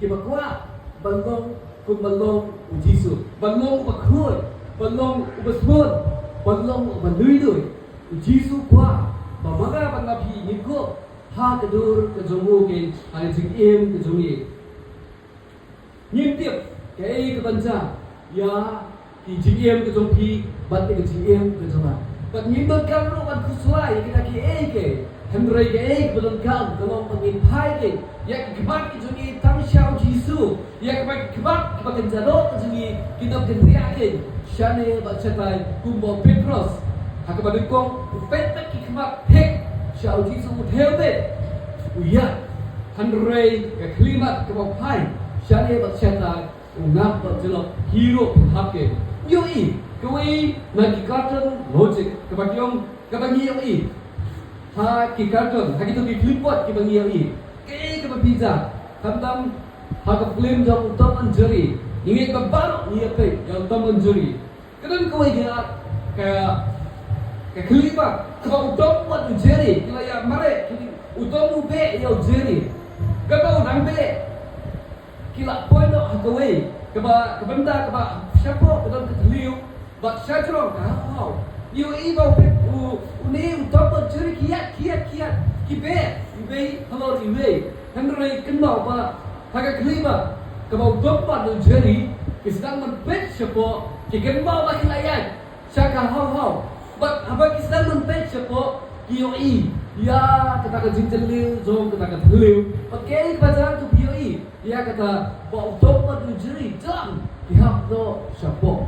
Kiba kwa balong kung balong u Jisu, balong u khoi, balong u basmon, balong u banduy u Jisu kwa bamaga bangapi niko ha kedur ke jongo ke ale jing em ke jongi nyimtip ke ke banca ya ki jing em ke jongpi bat ke jing em ke jonga bat nyimbat kan ro ban kuslai kita ki ke Henry ke belum kam kalau pengin pai ke ya kebat ke jongi tam xiao Jisu ya kebat ke jado ke jongi kita kendria ke shane ba chatai kumbo Petros hakabat kong pet ki kebat hek xiao Jisu helmet uya Henry ke klimat ke pai shane ba chatai ngap ba jelo hero hakke yoi koi nagi carton logic kebat yong kebat yoi ha ki carton ha ki to ki flipboard ki bangi yoi ke pizza tamtam ha ka film jong tom anjuri inge ka baru ni apa yang tom anjuri kadang kau ingat kayak kelima kau tom buat anjuri kila ya mare utom ube ya anjuri kau nambe kila poin ha kau kebenda keba siapa kadang keteliu bak syajro kau yo ibau uni utom anjuri kiat kibe hello ibe Henry kenal ba haga kelima kebau dopat dan jeri kisah menpet siapa kiken bau baki layan syaka hau bak apa kisah menpet siapa yoi ya kata ke jinjelil jom kata ke teliu pakai pacaran tu yoi ya kata bau dopat dan jeri jam pihak do siapa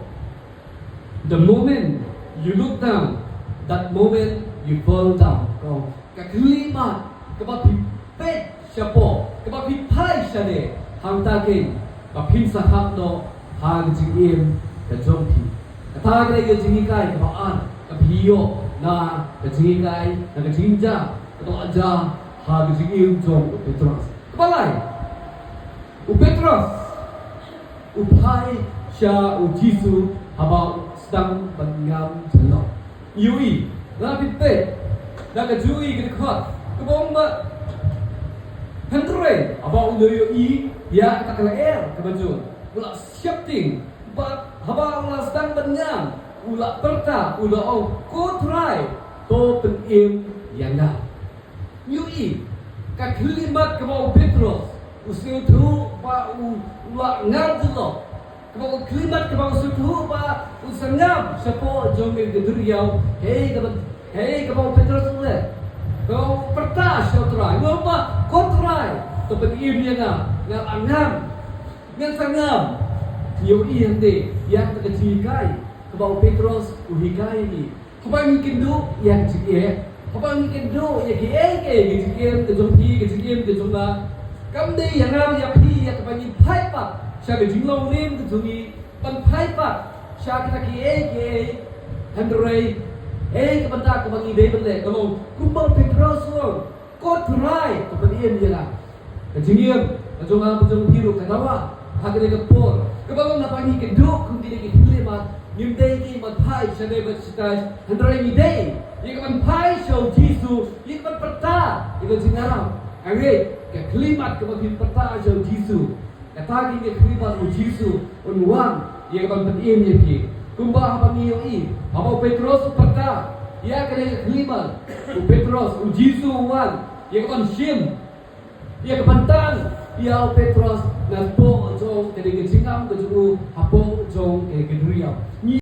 the moment you look down that moment you fall down kau kelima kebau pet siapa kebab pai syade hang takin kapin sahab no hang jingim ka jongpi kata gre ge jingikai ka an ka biyo na ka jingikai na ka jinja ka aja hang jingim jong Petros balai Petros pai sya Jisu haba sedang bangam jelo yui na pipet na ka jui ke khot ka bomba Henry, abang udah ya kata keler kebaju, ulah shifting, abang ulah sedang benyang, ulah perta, ulah kotrai, to penim yang dah. Yui, kat kelimat kebau Petros, usia tu ba ulah ngadlo, kebau kelimat kebau usia tu ba usangam, siapa jomil geduriau, hei kebau Petros ulah. Kau pertas kau try, ngapa kau try? Tu penim yang ngap angam, ngan sangam. Yoi hande yang terkejikai, kebau Petros uhikai ni. Kau mungkin do yang jike, kau mungkin do yang ke jike ke jomba. Kam dei yang ngam yang pi yang kau mungkin pai pak, siapa jinglong lim ke jongi pan pai pak, siapa kita ke Henry. Kepada kebangi dai bende kalau kumbang Petros lo ko try kepenien dia lah kejingiem kejonga pejong biru katawa hagre kepor kebang napani keduk kundi lagi hilemat nimdai ki mat pai sade bat sitai handrai ni dai yekan pai show Jisu yekan perta yekan singaram age ke klimat kebangi perta show Jisu katagi ke klimat Jisu unwan yekan penien ye pi kumbang abangi yoi abau Petros perta ya kena kelima Petros Jisu wan ya kapan sim ya kepantang ya Petros dan po jong kena ke singam ke juru hapong jong ke keduriau